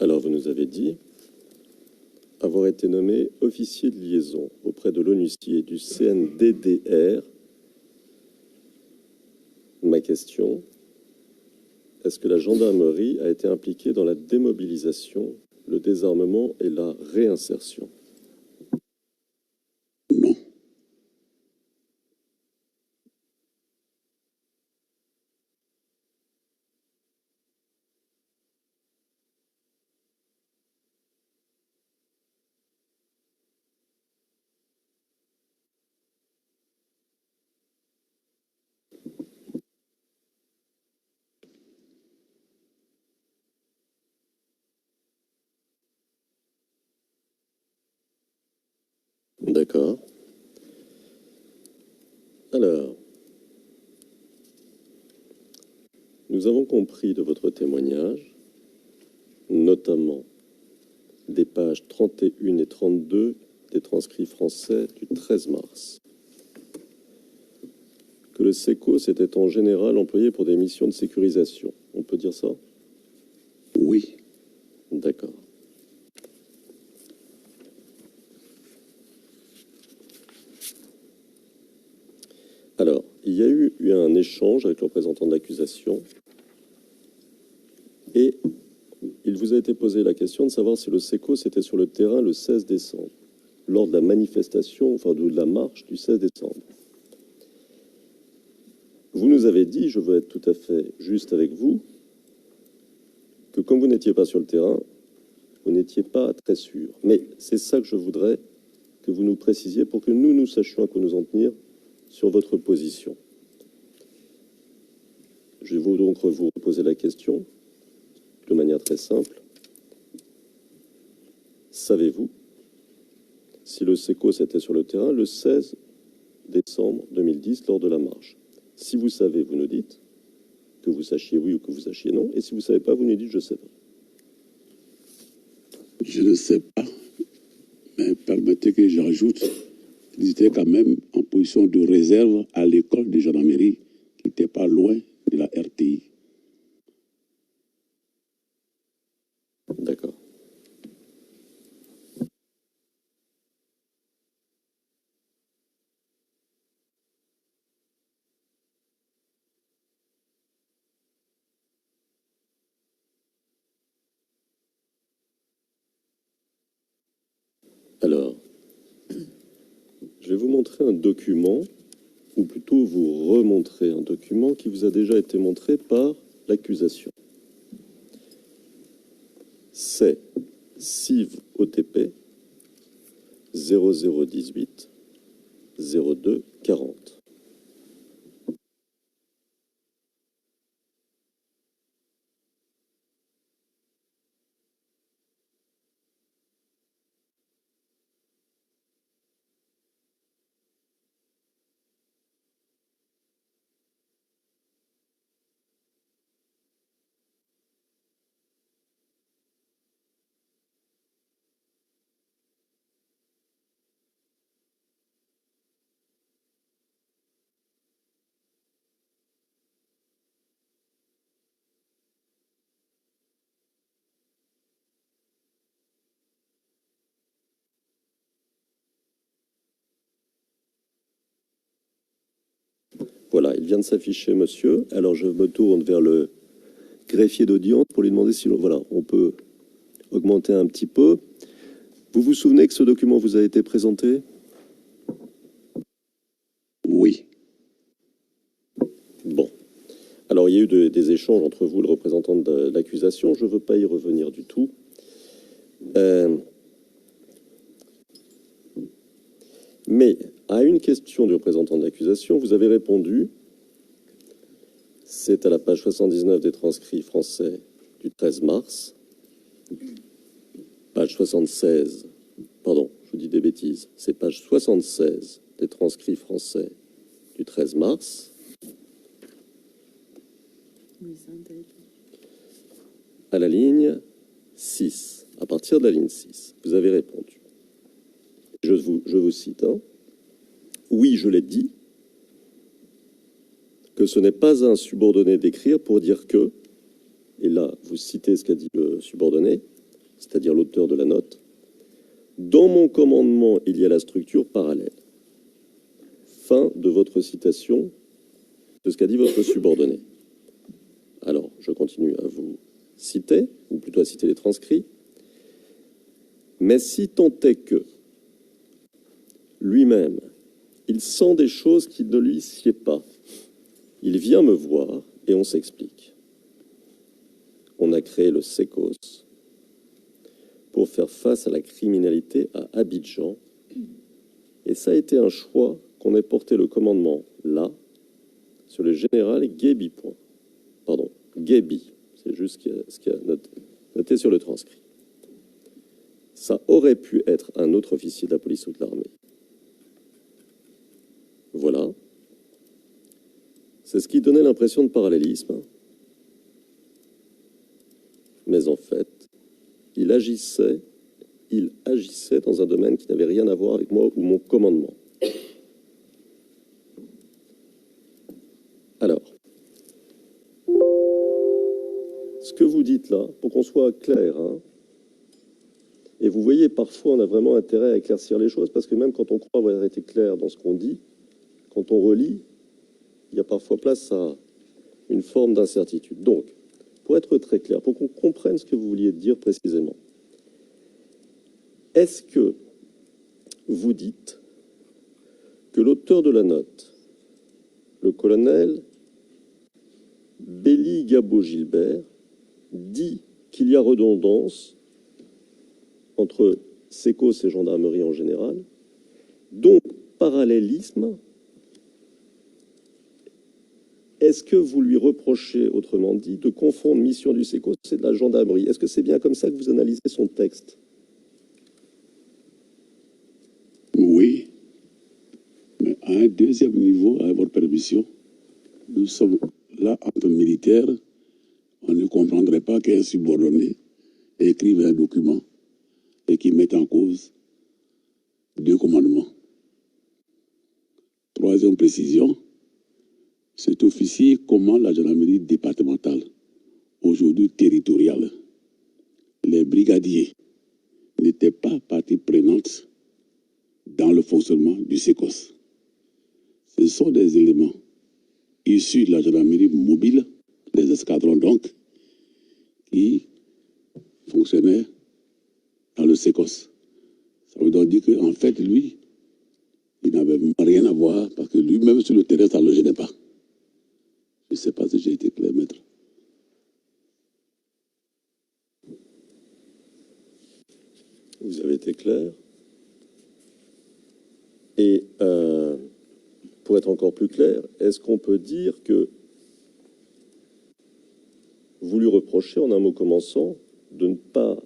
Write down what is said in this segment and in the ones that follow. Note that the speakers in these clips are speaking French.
Alors, vous nous avez dit avoir été nommé officier de liaison auprès de l'ONUCI du CNDDR. Ma question, est-ce que la gendarmerie a été impliquée dans la démobilisation, le désarmement et la réinsertion? Non. D'accord. Alors, nous avons compris de votre témoignage, notamment des pages 31 et 32 des transcrits français du 13 mars, que le SECOS était en général employé pour des missions de sécurisation. On peut dire ça? Oui. D'accord. Alors, il y a eu un échange avec le représentant de l'accusation et il vous a été posé la question de savoir si le SECOS était sur le terrain le 16 décembre, lors de la manifestation, enfin de la marche du 16 décembre. Vous nous avez dit, je veux être tout à fait juste avec vous, que comme vous n'étiez pas sur le terrain, vous n'étiez pas très sûr. Mais c'est ça que je voudrais que vous nous précisiez pour que nous sachions à quoi nous en tenir sur votre position. Je vais donc vous reposer la question de manière très simple. Savez-vous si le SECOS était sur le terrain le 16 décembre 2010 lors de la marche? Si vous savez, vous nous dites que vous sachiez oui ou que vous sachiez non. Et si vous ne savez pas, vous nous dites je ne sais pas. Je ne sais pas, mais permettez que je rajoute qu'ils étaient quand même en position de réserve à l'école de gendarmerie qui n'était pas loin de la RTI. D'accord. Alors, je vais vous montrer un document, ou plutôt vous remontrer un document qui vous a déjà été montré par l'accusation. C'est CIV OTP 0018 02 40. Voilà, il vient de s'afficher, monsieur. Alors, je me tourne vers le greffier d'audience pour lui demander si voilà, on peut augmenter un petit peu. Vous vous souvenez que ce document vous a été présenté? Oui. Bon. Alors, il y a eu des échanges entre vous, le représentant de l'accusation. Je ne veux pas y revenir du tout. Mais à une question du représentant de l'accusation, vous avez répondu, c'est à la page 79 des transcrits français du 13 mars, page 76, pardon, je vous dis des bêtises, c'est page 76 des transcrits français du 13 mars. À la ligne 6, à partir de la ligne 6, vous avez répondu. Je vous cite, hein. Oui, je l'ai dit, que ce n'est pas à un subordonné d'écrire pour dire que, et là, vous citez ce qu'a dit le subordonné, c'est-à-dire l'auteur de la note, dans mon commandement, il y a la structure parallèle. Fin de votre citation de ce qu'a dit votre subordonné. Alors, je continue à vous citer, ou plutôt à citer les transcrits. Mais si tant est que lui-même, il sent des choses qui ne lui sied pas, il vient me voir et on s'explique. On a créé le SECOS pour faire face à la criminalité à Abidjan. Et ça a été un choix qu'on ait porté le commandement là, sur le général Guéby. Pardon, Guéby. C'est juste ce qu'il y a noté sur le transcrit. Ça aurait pu être un autre officier de la police ou de l'armée. Voilà. C'est ce qui donnait l'impression de parallélisme. Mais en fait, il agissait dans un domaine qui n'avait rien à voir avec moi ou mon commandement. Alors, ce que vous dites là, pour qu'on soit clair, hein, et vous voyez, parfois, on a vraiment intérêt à éclaircir les choses, parce que même quand on croit avoir été clair dans ce qu'on dit, quand on relit, il y a parfois place à une forme d'incertitude. Donc, pour être très clair, pour qu'on comprenne ce que vous vouliez dire précisément, est-ce que vous dites que l'auteur de la note, le colonel Béli Gabo Gilbert, dit qu'il y a redondance entre SECOS et gendarmerie en général, donc parallélisme? Est-ce que vous lui reprochez, autrement dit, de confondre mission du SECOS et de la gendarmerie? Est-ce que c'est bien comme ça que vous analysez son texte? Oui, mais à un deuxième niveau, avec votre permission, nous sommes là entre militaires. On ne comprendrait pas qu'un subordonné écrive un document et qui mette en cause deux commandements. Troisième précision, cet officier commande la gendarmerie départementale, aujourd'hui territoriale. Les brigadiers n'étaient pas partie prenante dans le fonctionnement du SECOS. Ce sont des éléments issus de la gendarmerie mobile, les escadrons donc, qui fonctionnaient dans le SECOS. Ça veut donc dire qu'en fait, lui, il n'avait rien à voir, parce que lui-même sur le terrain, ça ne le gênait pas. Je ne sais pas si j'ai été clair, maître. Vous avez été clair. Et pour être encore plus clair, est-ce qu'on peut dire que vous lui reprochez, en un mot commençant, de ne pas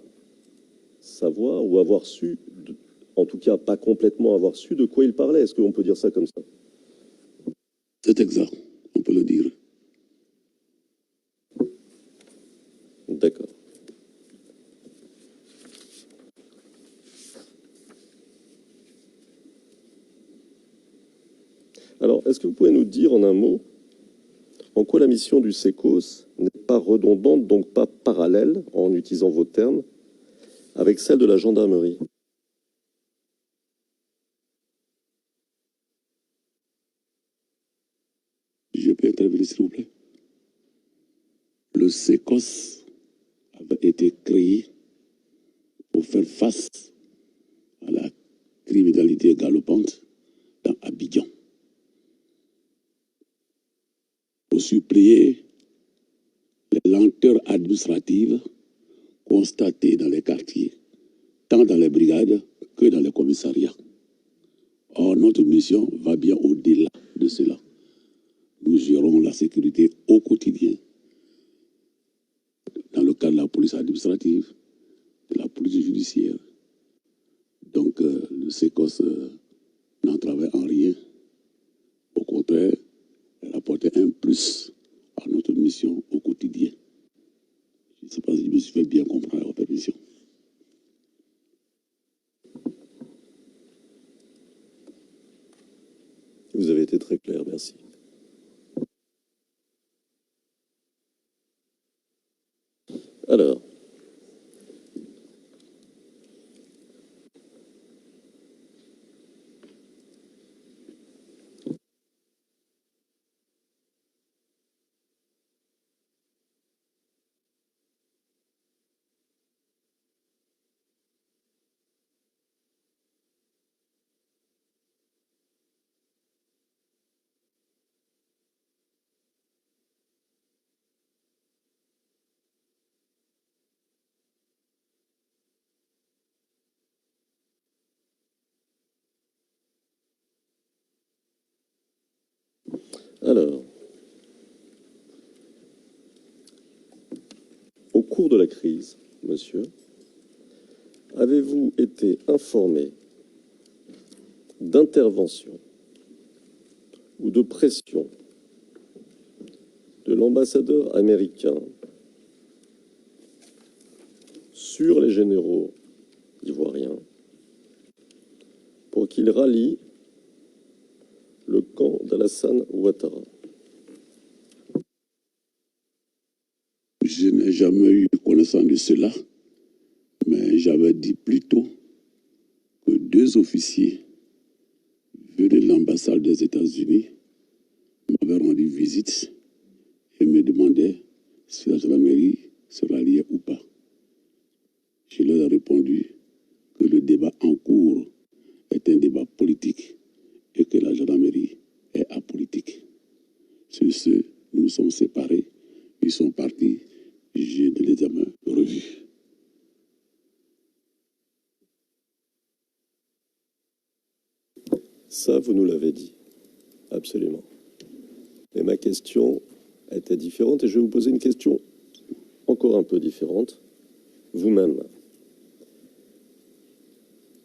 savoir ou avoir su, en tout cas pas complètement avoir su de quoi il parlait? Est-ce qu'on peut dire ça comme ça? C'est exact, on peut le dire. D'accord. Alors, est-ce que vous pouvez nous dire en un mot en quoi la mission du SECOS n'est pas redondante, donc pas parallèle, en utilisant vos termes, avec celle de la gendarmerie? Je peux intervenir, s'il vous plaît? Le SECOS avait été créé pour faire face à la criminalité galopante dans Abidjan, pour suppléer les lenteurs administratives constatées dans les quartiers, tant dans les brigades que dans les commissariats. Or, notre mission va bien au-delà de cela. Nous gérons la sécurité au quotidien, dans le cadre de la police administrative, de la police judiciaire. Donc, le SECOS n'entravait en rien. Au contraire, elle apportait un plus à notre mission au quotidien. Je ne sais pas si je me suis fait bien comprendre à votre mission. Vous avez été très clair, merci. Alors, au cours de la crise, monsieur, avez-vous été informé d'intervention ou de pression de l'ambassadeur américain sur les généraux ivoiriens pour qu'ils rallient le camp d'Alassane Ouattara? Je n'ai jamais eu connaissance de cela, mais j'avais dit plus tôt que 2 officiers venus de l'ambassade des États-Unis m'avaient rendu visite et me demandaient si la gendarmerie se ralliait ou pas. Je leur ai répondu que le débat en cours est un débat politique et que la gendarmerie est apolitique. Sur ce, nous nous sommes séparés, ils sont partis, je ne les ai jamais revus. Ça, vous nous l'avez dit, absolument. Mais ma question était différente et je vais vous poser une question encore un peu différente. Vous-même,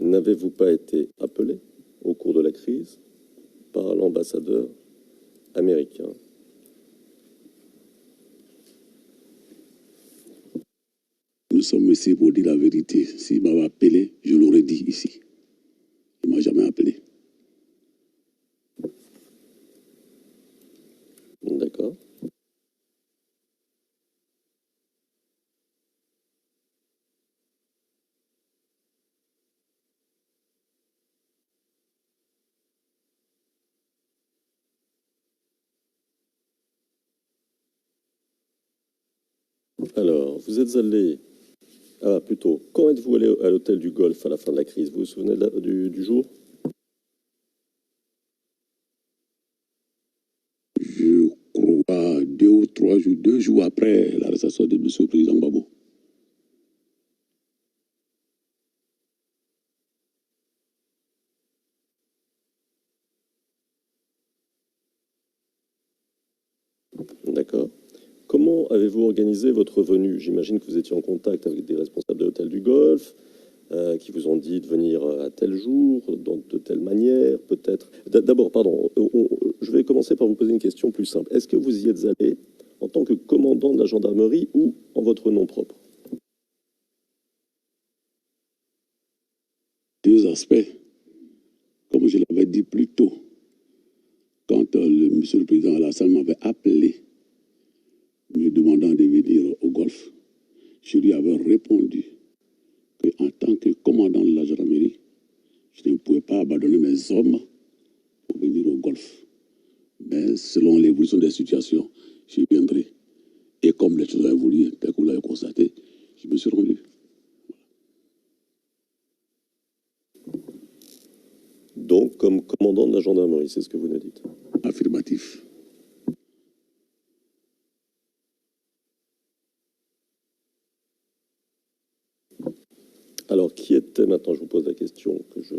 n'avez-vous pas été appelé au cours de la crise par l'ambassadeur américain? Nous sommes ici pour dire la vérité. S'il m'avait appelé, je l'aurais dit ici. Il ne m'a jamais appelé. D'accord. Alors, vous êtes allé... Ah, plutôt, quand êtes-vous allé à l'hôtel du Golfe à la fin de la crise? Vous vous souvenez du jour? Je crois 2 ou 3 jours, 2 jours après l'arrestation de M. le Président Gbagbo. D'accord. Comment avez-vous organisé votre venue? J'imagine que vous étiez en contact avec des responsables de l'hôtel du Golfe, qui vous ont dit de venir à tel jour, de telle manière, peut-être. D'abord, pardon, je vais commencer par vous poser une question plus simple. Est-ce que vous y êtes allé en tant que commandant de la gendarmerie ou en votre nom propre? 2 aspects. Comme je l'avais dit plus tôt, quand Monsieur le Président Alassane m'avait appelé me demandant de venir au Golfe, je lui avais répondu qu'en tant que commandant de la gendarmerie, je ne pouvais pas abandonner mes hommes pour venir au Golfe. Mais selon l'évolution des situations, je viendrai. Et comme les choses ont évolué, tel que vous l'avez constaté, je me suis rendu. Donc, comme commandant de la gendarmerie, c'est ce que vous nous dites? Affirmatif. Alors, qui était, maintenant je vous pose la question que je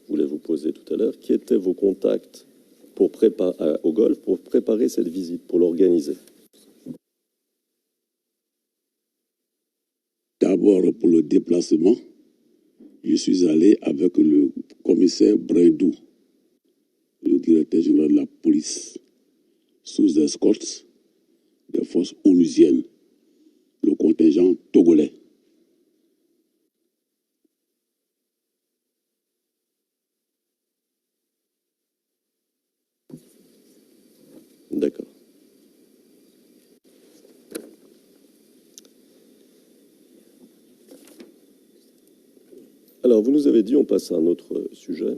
voulais vous poser tout à l'heure, qui étaient vos contacts pour au Golfe pour préparer cette visite, pour l'organiser? D'abord, pour le déplacement, je suis allé avec le commissaire Brindou, le directeur général de la police, sous escorte des forces onusiennes, le contingent togolais. D'accord. Alors, vous nous avez dit, on passe à un autre sujet.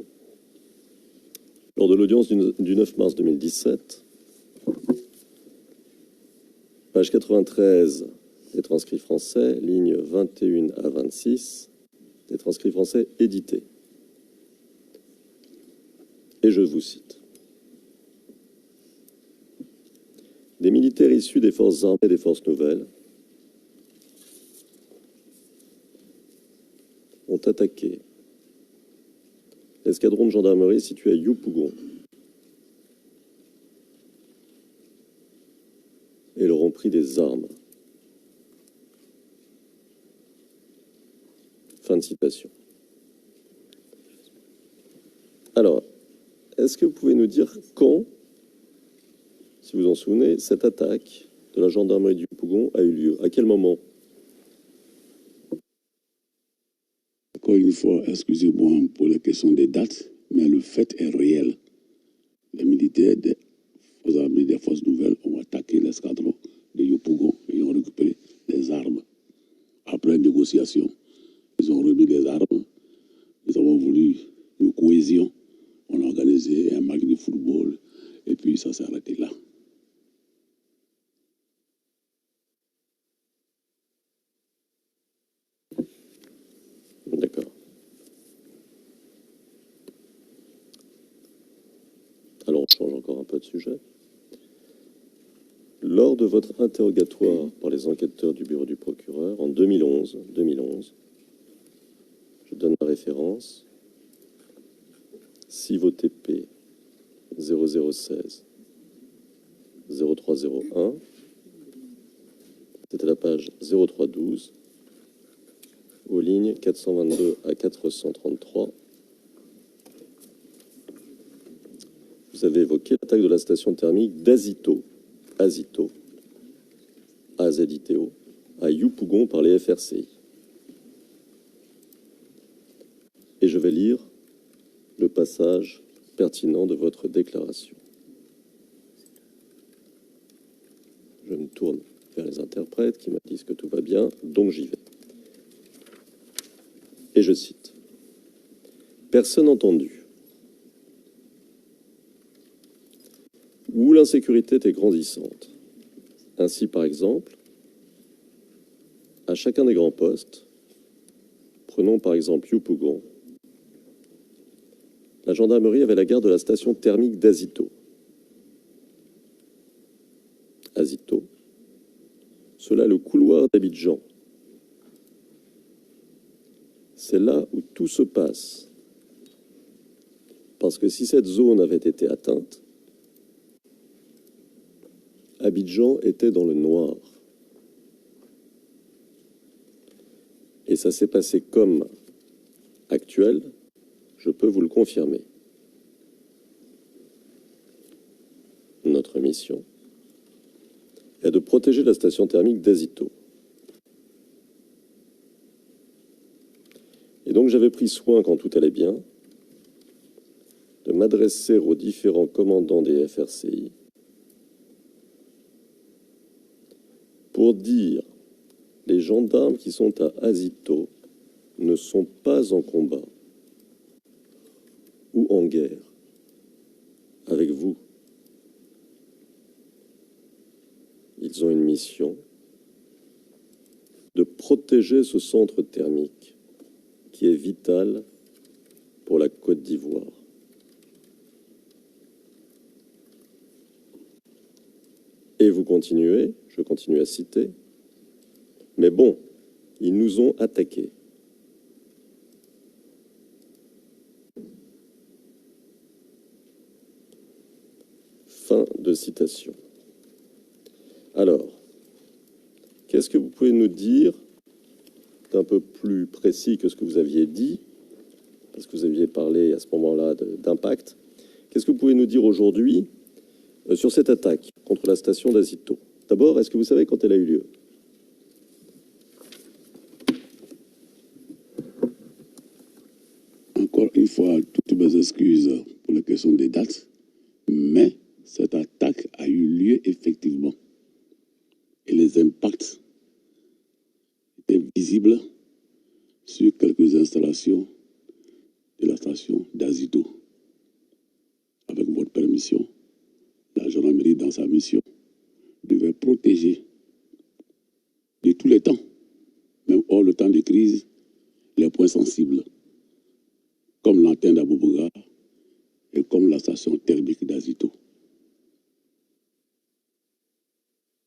Lors de l'audience du 9 mars 2017, page 93 des transcrits français, lignes 21 à 26, des transcrits français édités. Et je vous cite. Des militaires issus des forces armées et des forces nouvelles ont attaqué l'escadron de gendarmerie situé à Yopougon et leur ont pris des armes. Fin de citation. Alors, est-ce que vous pouvez nous dire quand, si vous en souvenez, cette attaque de la gendarmerie du Yopougon a eu lieu? À quel moment? Encore une fois, excusez-moi pour la question des dates, mais le fait est réel. Les militaires des forces armées des forces nouvelles ont attaqué l'escadron de Yopougon et ont récupéré des armes. Après négociation, ils ont remis les armes. Nous avons voulu une cohésion. On a organisé un match de football et puis ça s'est arrêté là. D'accord. Alors, on change encore un peu de sujet. Lors de votre interrogatoire par les enquêteurs du bureau du procureur en 2011, je donne la référence, CIVOTP 0016 0301, c'était la page 0312, aux lignes 422 à 433. Vous avez évoqué l'attaque de la station thermique d'Azito, AZITO, à Yopougon par les FRCI. Et je vais lire le passage pertinent de votre déclaration. Je me tourne vers les interprètes qui me disent que tout va bien, donc j'y vais. Et je cite. Personne entendu. Où l'insécurité était grandissante. Ainsi, par exemple, à chacun des grands postes, prenons par exemple Yopougon, la gendarmerie avait la garde de la station thermique d'Azito. Azito, cela le couloir d'Abidjan. C'est là où tout se passe. Parce que si cette zone avait été atteinte, Abidjan était dans le noir. Et ça s'est passé comme actuel, je peux vous le confirmer. Notre mission est de protéger la station thermique d'Azito. Et donc j'avais pris soin, quand tout allait bien, de m'adresser aux différents commandants des FRCI pour dire les gendarmes qui sont à Azito ne sont pas en combat ou en guerre avec vous. Ils ont une mission de protéger ce centre thermique qui est vital pour la Côte d'Ivoire. Et vous continuez, je continue à citer, mais bon, ils nous ont attaqués. Fin de citation. Alors, qu'est-ce que vous pouvez nous dire un peu plus précis que ce que vous aviez dit, parce que vous aviez parlé à ce moment-là d'impact. Qu'est-ce que vous pouvez nous dire aujourd'hui sur cette attaque contre la station d'Azito? D'abord, est-ce que vous savez quand elle a eu lieu? Encore une fois, toutes mes excuses pour la question des dates, mais cette attaque a eu lieu effectivement. Et les impacts étaient visibles sur quelques installations de la station d'Azito. Avec votre permission, la gendarmerie, dans sa mission, devait protéger de tous les temps, même hors le temps de crise, les points sensibles, comme l'antenne d'Abouboura et comme la station thermique d'Azito.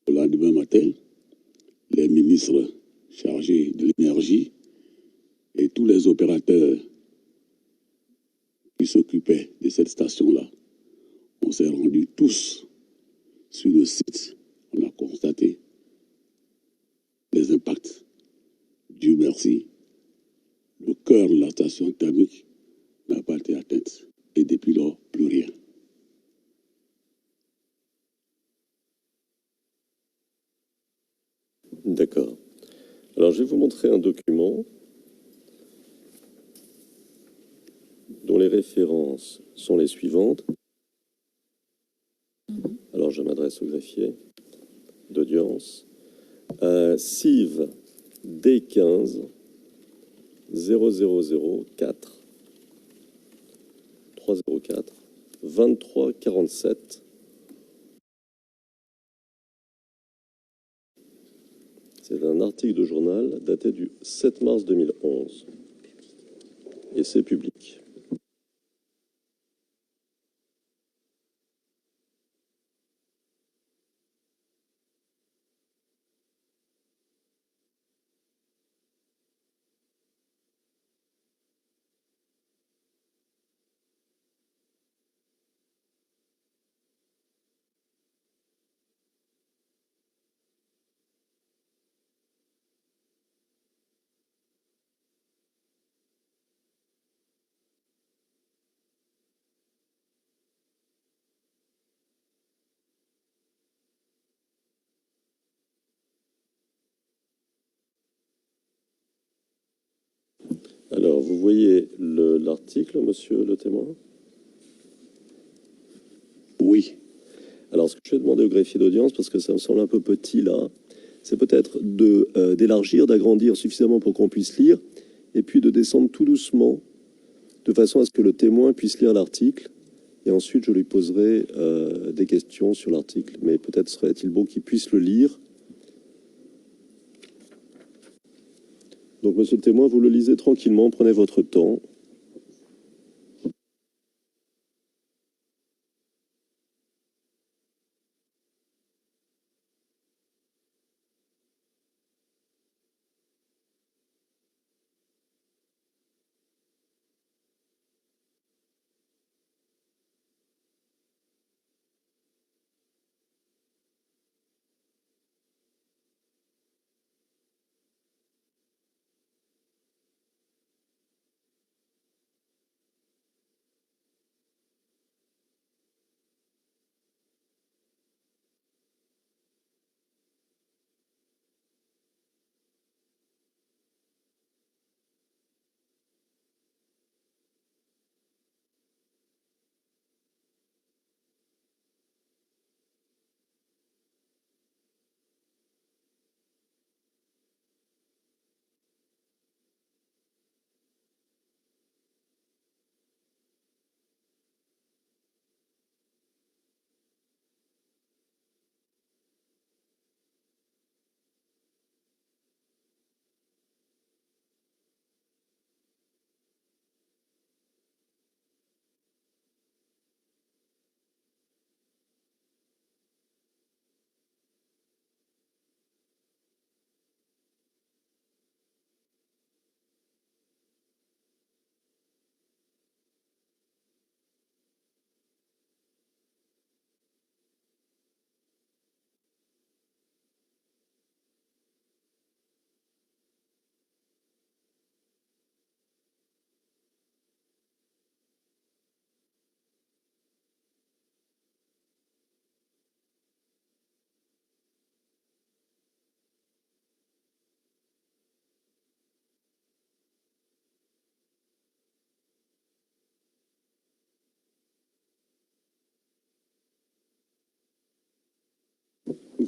Le lendemain matin, les ministres chargés de l'énergie et tous les opérateurs qui s'occupaient de cette station-là, on s'est rendus tous sur le site. On a constaté les impacts. Dieu merci, le cœur de la station thermique n'a pas été atteint. Et depuis lors, plus rien. D'accord. Alors, je vais vous montrer un document dont les références sont les suivantes. Alors, je m'adresse au greffier d'audience. CIV D15 0004 304 2347. C'est un article de journal daté du 7 mars 2011. Et c'est public. Alors, vous voyez l'article, monsieur le témoin? Oui. Alors, ce que je vais demander au greffier d'audience, parce que ça me semble un peu petit là, c'est peut-être d'élargir, d'agrandir suffisamment pour qu'on puisse lire, et puis de descendre tout doucement, de façon à ce que le témoin puisse lire l'article, et ensuite je lui poserai des questions sur l'article. Mais peut-être serait-il bon qu'il puisse le lire. Donc, monsieur le témoin, vous le lisez tranquillement, prenez votre temps.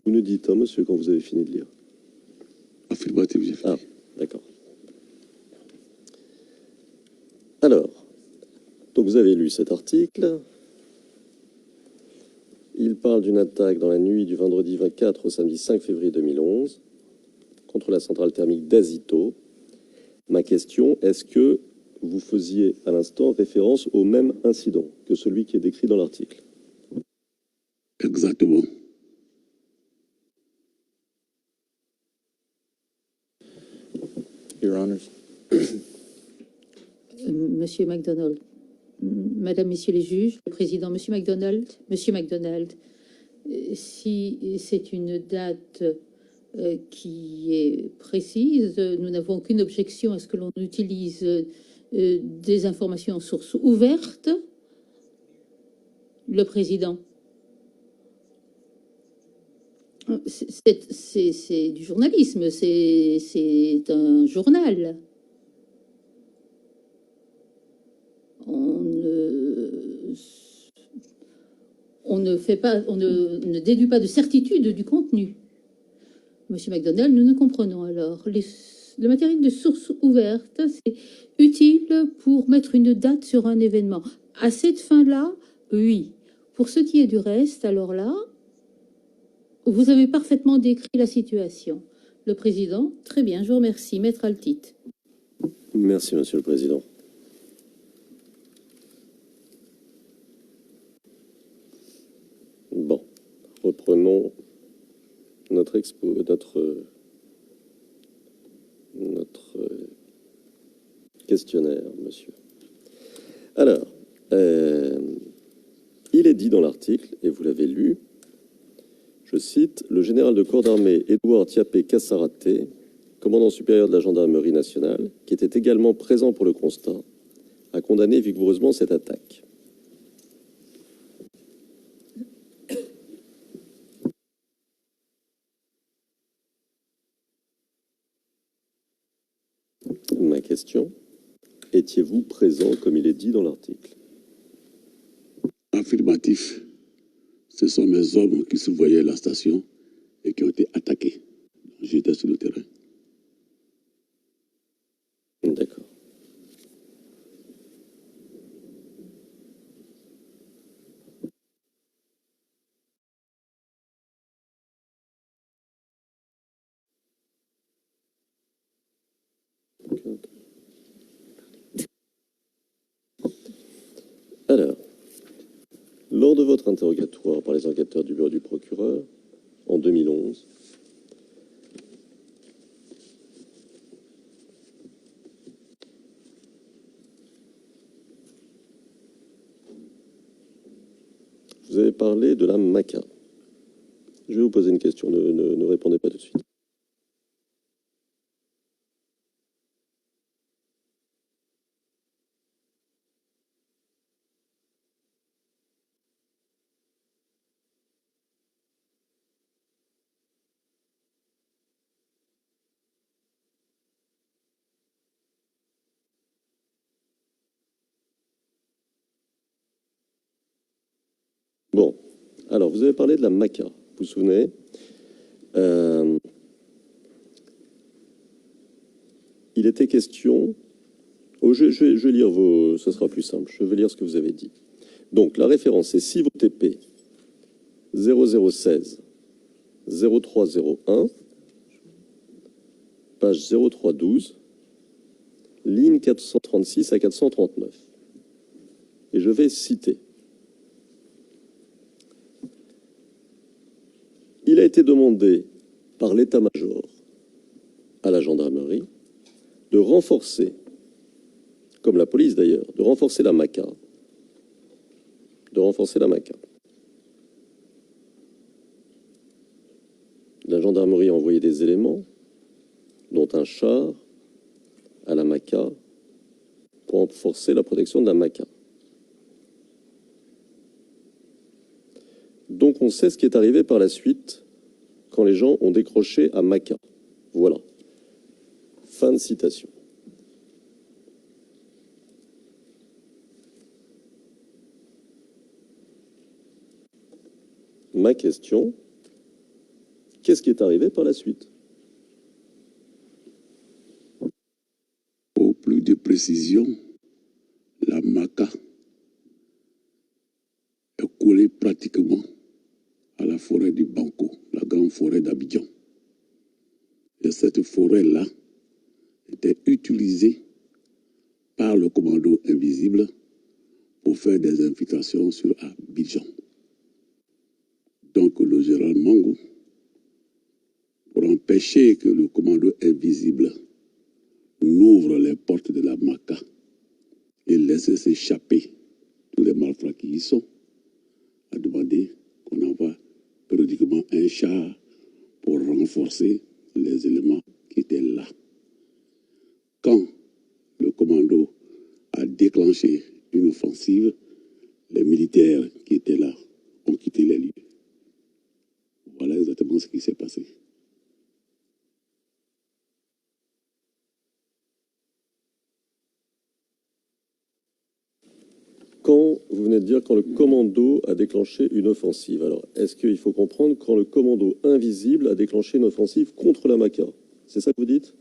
Vous nous dites, hein, monsieur, quand vous avez fini de lire. Affirmatif, j'ai fini. Ah, d'accord. Alors, donc vous avez lu cet article. Il parle d'une attaque dans la nuit du vendredi 24 au samedi 5 février 2011 contre la centrale thermique d'Azito. Ma question, est-ce que vous faisiez à l'instant référence au même incident que celui qui est décrit dans l'article? Exactement. Your Honors. Monsieur MacDonald, Madame, Messieurs les juges, le président, Monsieur MacDonald, si c'est une date qui est précise, nous n'avons aucune objection à ce que l'on utilise des informations en source ouverte. Le président. C'est du journalisme, c'est un journal. On ne déduit pas de certitude du contenu. Monsieur MacDonald, nous nous comprenons alors. Le matériel de source ouverte, c'est utile pour mettre une date sur un événement. À cette fin-là, oui. Pour ce qui est du reste, alors là, vous avez parfaitement décrit la situation. Le président, très bien, je vous remercie. Maître Altit. Merci, monsieur le président. Bon, reprenons notre questionnaire, monsieur. Alors, il est dit dans l'article, et vous l'avez lu, je cite, le général de corps d'armée Édouard Thiapé Kassaraté, commandant supérieur de la gendarmerie nationale, qui était également présent pour le constat, a condamné vigoureusement cette attaque. Ma question, étiez-vous présent comme il est dit dans l'article? Affirmatif. Ce sont mes hommes qui surveillaient la station et qui ont été attaqués. J'étais sur le terrain. D'accord. Alors, lors de votre interrogatoire par les enquêteurs du bureau du procureur, en 2011, vous avez parlé de la MACA. Je vais vous poser une question, ne répondez pas tout de suite. Bon, alors vous avez parlé de la MACA, vous vous souvenez? Il était question... Oh, je vais lire vos... Ce sera plus simple, je vais lire ce que vous avez dit. Donc, la référence, c'est CIVOTP 0016 0301, page 0312, ligne 436 à 439. Et je vais citer. Il a été demandé par l'état-major à la gendarmerie de renforcer, comme la police d'ailleurs, de renforcer la MACA. La gendarmerie a envoyé des éléments, dont un char, à la MACA, pour renforcer la protection de la MACA. Donc on sait ce qui est arrivé par la suite quand les gens ont décroché à MACA. Voilà. Fin de citation. Ma question, Qu'est-ce qui est arrivé par la suite? Pour plus de précision, la Maca est collée pratiquement à la forêt du Banco, la grande forêt d'Abidjan. Et cette forêt-là était utilisée par le commando invisible pour faire des infiltrations sur Abidjan. Donc le général Mangou, pour empêcher que le commando invisible n'ouvre les portes de la Maca et laisse s'échapper tous les malfrats qui y sont, a demandé qu'on envoie périodiquement un char pour renforcer les éléments qui étaient là. Quand le commando a déclenché une offensive, les militaires qui étaient là ont quitté les lieux. Voilà exactement ce qui s'est passé. Quand vous venez de dire quand le commando a déclenché une offensive, alors est-ce qu'il faut comprendre quand le commando invisible a déclenché une offensive contre la Maca? C'est ça que vous dites?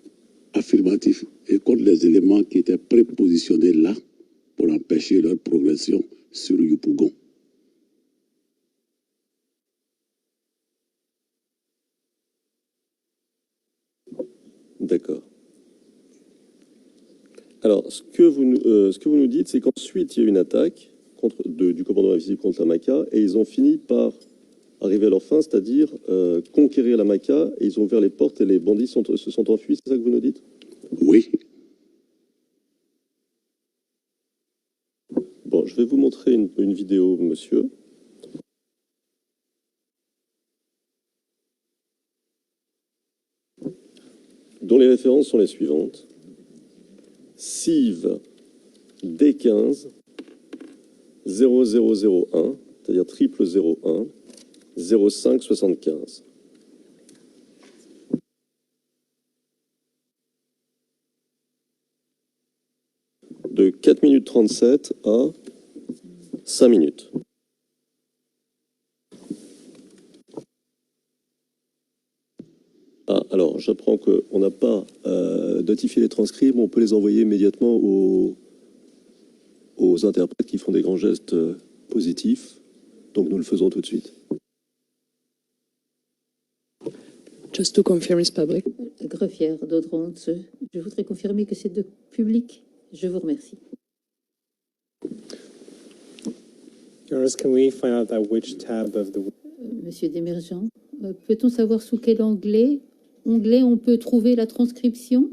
Affirmatif. Et contre les éléments qui étaient prépositionnés là pour empêcher leur progression sur Yopougon. D'accord. Alors, ce que vous nous dites, c'est qu'ensuite, il y a eu une attaque du commando invisible contre la Maca, et ils ont fini par arriver à leur fin, c'est-à-dire conquérir la Maca, et ils ont ouvert les portes et les bandits se sont enfuis, c'est ça que vous nous dites? Oui. Bon, je vais vous montrer une vidéo, monsieur. Dont les références sont les suivantes. CIV D15 0001, c'est-à-dire 0001 05 75. De 4 minutes 37 à 5 minutes. Ah, alors, j'apprends qu'on n'a pas notifié les transcrits, mais on peut les envoyer immédiatement aux interprètes qui font des grands gestes positifs. Donc, nous le faisons tout de suite. Just to confirm it's public. Greffière d'Audronce, je voudrais confirmer que c'est de public. Je vous remercie. Your Honor, can we find out at which tab of the... Monsieur Desmergents, peut-on savoir sous quel onglet on peut trouver la transcription?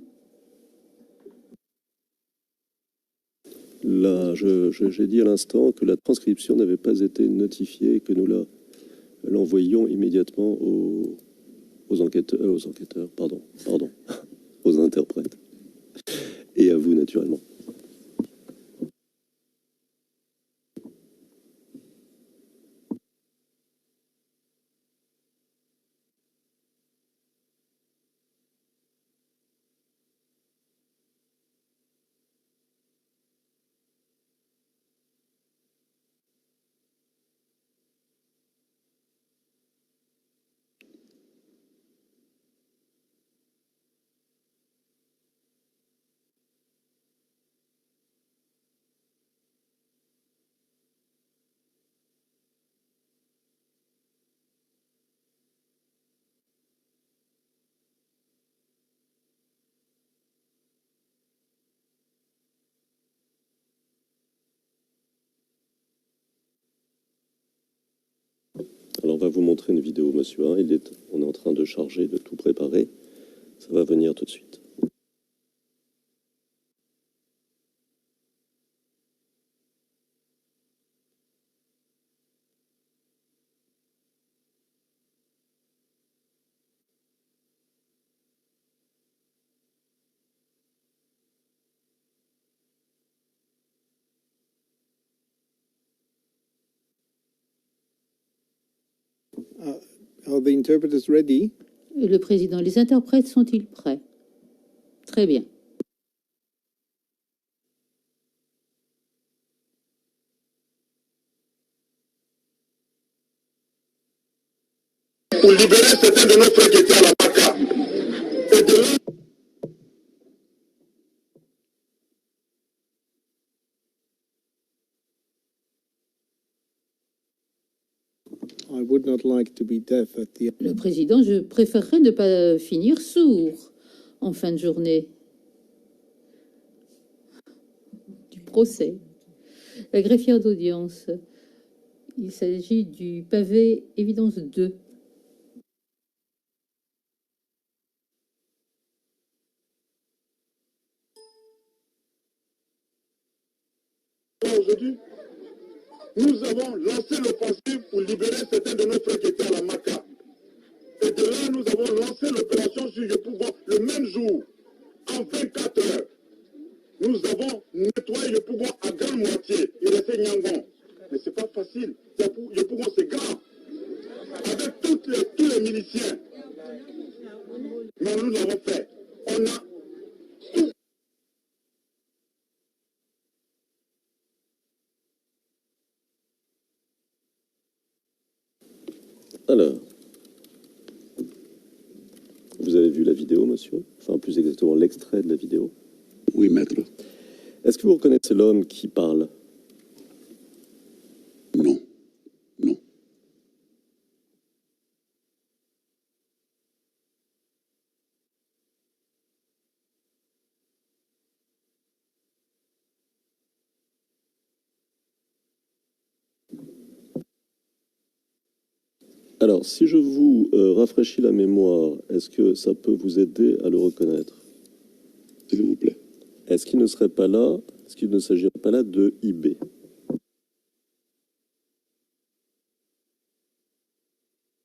Là, j'ai dit à l'instant que la transcription n'avait pas été notifiée et que nous l'envoyions immédiatement aux enquêteurs, pardon, aux interprètes. Et à vous, naturellement. Alors, on va vous montrer une vidéo, monsieur. On est en train de charger, de tout préparer. Ça va venir tout de suite. Are the interpreters ready? Le président, les interprètes sont-ils prêts? Très bien. Pour libérer certains de nos frères qui étaient à la MACA. Et de là, I would not like to be deaf at the Le président, je préférerais ne pas finir sourd en fin de journée du procès. La greffière d'audience. Il s'agit du pavé évidence 2. aujourd'hui, nous avons lancé l'offensive pour libérer certains de nos frères qui étaient à la MACA. Et de là, nous avons lancé l'opération sur Yopougon le même jour, en 24 heures. Nous avons nettoyé Yopougon à grande moitié. Il restait Nyangon. Mais ce n'est pas facile. Yopougon, c'est grand. Avec tous les miliciens. Mais nous l'avons fait. On a tout. Alors, vous avez vu la vidéo, monsieur? Enfin, plus exactement, l'extrait de la vidéo. Oui, maître. Est-ce que vous reconnaissez l'homme qui parle? Non. Non. Alors, si je vous rafraîchis la mémoire, est-ce que ça peut vous aider à le reconnaître? S'il vous plaît. Est-ce qu'il ne serait pas là, est-ce qu'il ne s'agirait pas là de IB?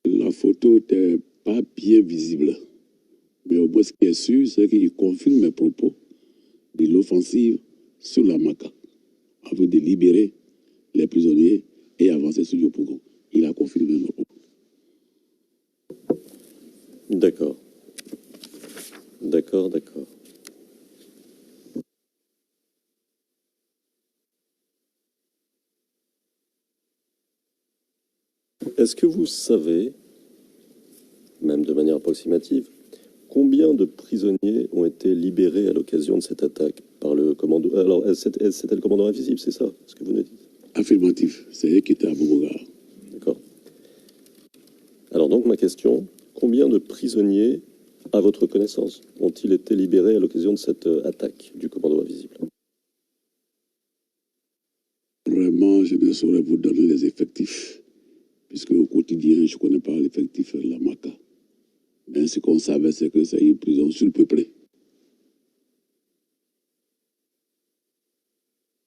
La photo n'était pas bien visible. Mais au moins, ce qui est sûr, c'est qu'il confirme mes propos de l'offensive sur la MACA, afin de libérer les prisonniers et avancer sur Yopougon. Il a confirmé nos propos. D'accord. D'accord, d'accord. Est-ce que vous savez, même de manière approximative, combien de prisonniers ont été libérés à l'occasion de cette attaque par le commando? Alors, c'était le commandant invisible, c'est ça, ce que vous nous dites? Affirmatif, c'est eux qui étaient à Bobogar. D'accord. Alors donc ma question, combien de prisonniers, à votre connaissance, ont-ils été libérés à l'occasion de cette attaque du commando invisible? Vraiment, je ne saurais vous donner les effectifs, puisque au quotidien, je ne connais pas l'effectif de la MACA. Mais ce qu'on savait, c'est que c'est une prison surpeuplée.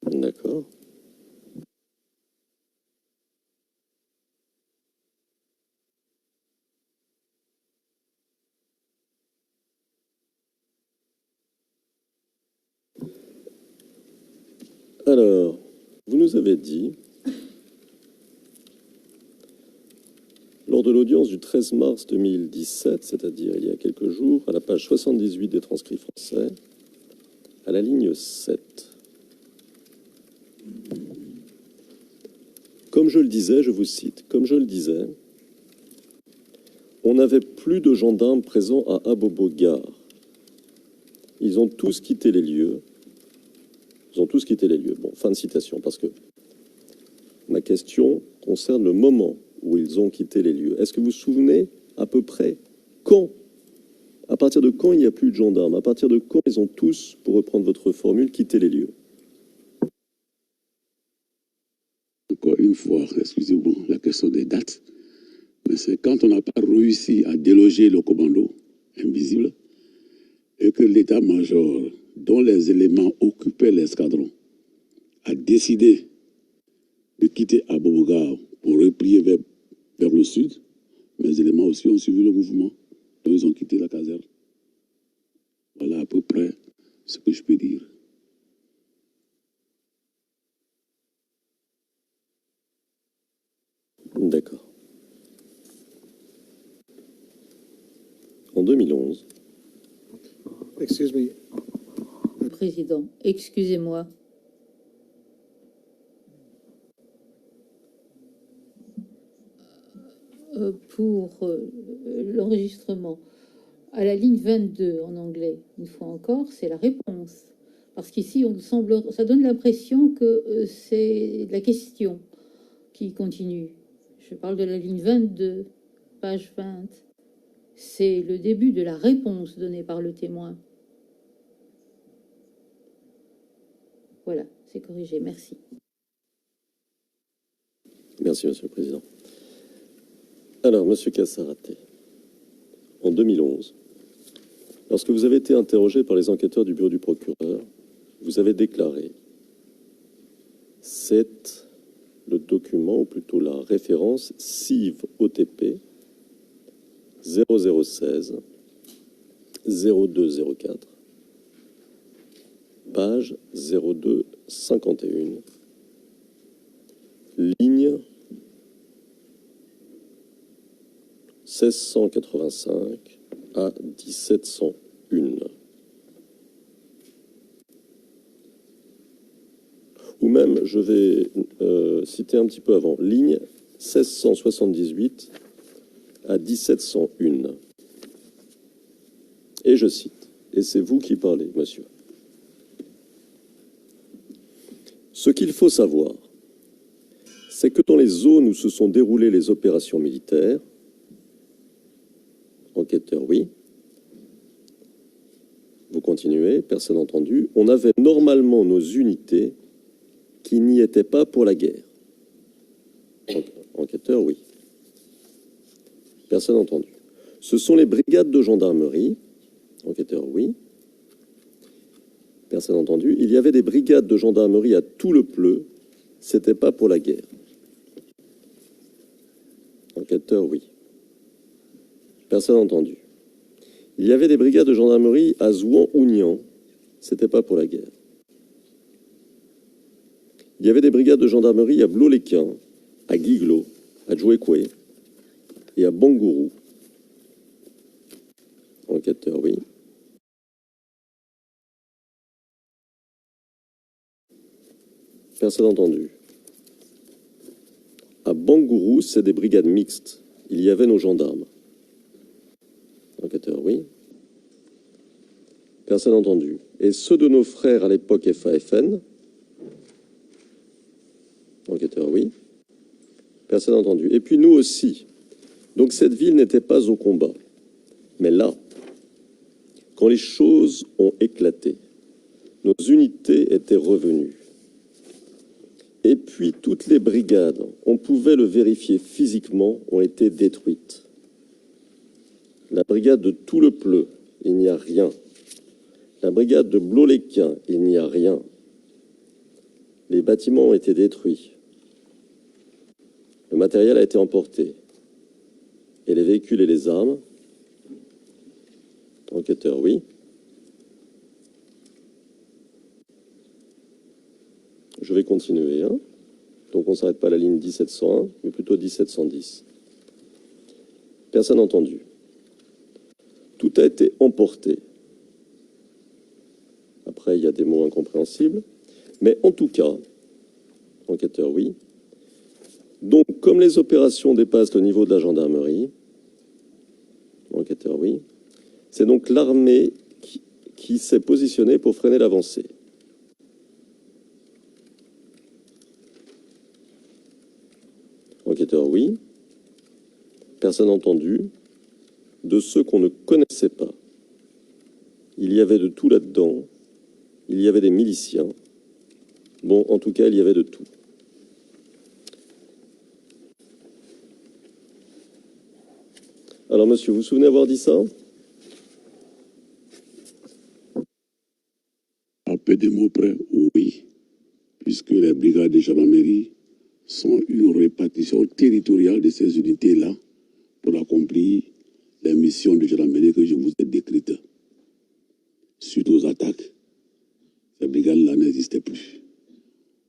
D'accord. Alors, vous nous avez dit, lors de l'audience du 13 mars 2017, c'est-à-dire il y a quelques jours, à la page 78 des transcrits français, à la ligne 7. Comme je le disais, je vous cite, comme je le disais, on n'avait plus de gendarmes présents à Abobo-Gare. Ils ont tous quitté les lieux. Ils ont tous quitté les lieux. Bon, fin de citation, parce que ma question concerne le moment où ils ont quitté les lieux. Est-ce que vous vous souvenez à peu près quand, à partir de quand il n'y a plus de gendarmes, à partir de quand ils ont tous, pour reprendre votre formule, quitté les lieux? Encore une fois, excusez-moi, la question des dates, mais c'est quand on n'a pas réussi à déloger le commando invisible et que l'état-major, dont les éléments occupaient l'escadron, a décidé de quitter Abobogar pour replier vers le sud. Mes éléments aussi ont suivi le mouvement, donc ils ont quitté la caserne. Voilà à peu près ce que je peux dire. D'accord. En 2011, Excuse me. Président, excusez-moi. pour l'enregistrement à la ligne 22 en anglais, une fois encore, c'est la réponse. Parce qu'ici, ça donne l'impression que c'est la question qui continue. Je parle de la ligne 22, page 20. C'est le début de la réponse donnée par le témoin. Voilà, c'est corrigé. Merci. Merci, Monsieur le Président. Alors, Monsieur Cassaraté, en 2011, lorsque vous avez été interrogé par les enquêteurs du bureau du procureur, vous avez déclaré: c'est le document, ou plutôt la référence CIV OTP 0016 0204, page 0251, ligne 1685 à 1701. Ou même, je vais citer un petit peu avant, ligne 1678 à 1701. Et je cite, et c'est vous qui parlez, monsieur. Ce qu'il faut savoir, c'est que dans les zones où se sont déroulées les opérations militaires, enquêteur, oui, vous continuez, personne entendu, on avait normalement nos unités qui n'y étaient pas pour la guerre. Enquêteur, oui. Personne entendu. Ce sont les brigades de gendarmerie, enquêteur, oui. Personne entendu. Il y avait des brigades de gendarmerie à tout le pleu, c'était pas pour la guerre. Enquêteur, oui. Personne entendu. Il y avait des brigades de gendarmerie à Zouan-Ougnan, c'était pas pour la guerre. Il y avait des brigades de gendarmerie à Blo-les-Quins, à Guiglo, à Djouekoué et à Bangourou. Enquêteur, oui. Personne entendu. À Bangourou, c'est des brigades mixtes. Il y avait nos gendarmes. Enquêteur, oui. Personne entendu. Et ceux de nos frères à l'époque FAFN. Enquêteur, oui. Personne entendu. Et puis nous aussi. Donc cette ville n'était pas au combat. Mais là, quand les choses ont éclaté, nos unités étaient revenues. Et puis toutes les brigades, on pouvait le vérifier physiquement, ont été détruites. La brigade de Tout-le-Pleu, il n'y a rien. La brigade de Blo-les-Quins, il n'y a rien. Les bâtiments ont été détruits. Le matériel a été emporté. Et les véhicules et les armes. Enquêteur, oui. Je vais continuer. Hein. Donc on ne s'arrête pas à la ligne 1701, mais plutôt 1710. Personne entendu. Tout a été emporté. Après, il y a des mots incompréhensibles. Mais en tout cas, enquêteur, oui. Donc, comme les opérations dépassent le niveau de la gendarmerie, enquêteur, oui, c'est donc l'armée qui s'est positionnée pour freiner l'avancée. Enquêteur, oui. Personne entendu. De ceux qu'on ne connaissait pas. Il y avait de tout là-dedans. Il y avait des miliciens. Bon, en tout cas, il y avait de tout. Alors, monsieur, vous vous souvenez avoir dit ça? À peu de mots près, oui. Puisque les brigades de gendarmerie sont une répartition territoriale de ces unités-là pour accomplir les missions de gendarmerie que je vous ai décrites. Suite aux attaques, ces brigades-là n'existaient plus.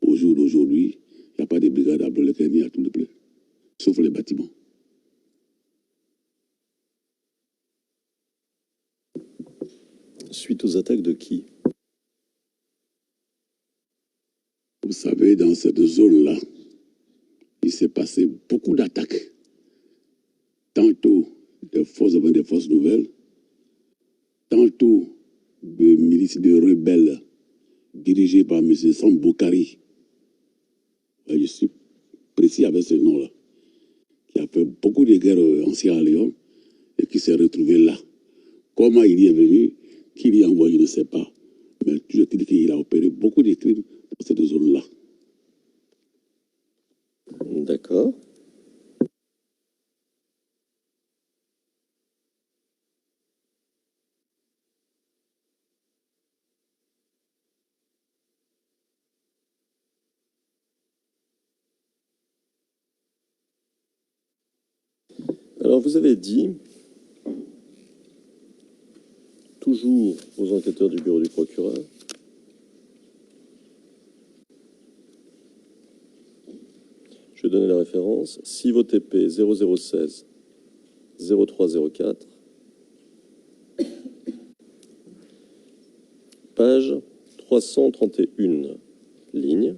Au jour d'aujourd'hui, il n'y a pas de brigade à Blo-les-Quins ni à Tout-le-Pleu, sauf les bâtiments. Suite aux attaques de qui? Vous savez, dans cette zone-là, il s'est passé beaucoup d'attaques forces armées des forces nouvelles, tantôt de milices de rebelles dirigés par M. Sam Boukari. Je suis précis avec ce nom-là, qui a fait beaucoup de guerres en Sierra Leone et qui s'est retrouvé là. Comment il y est venu, qui l'y a envoyé, je ne sais pas. Mais toujours est-il qu'il a opéré beaucoup de crimes dans cette zone-là. D'accord. Alors, vous avez dit, toujours aux enquêteurs du bureau du procureur, je vais donner la référence, CIVOTP 0016 0304, page 331, ligne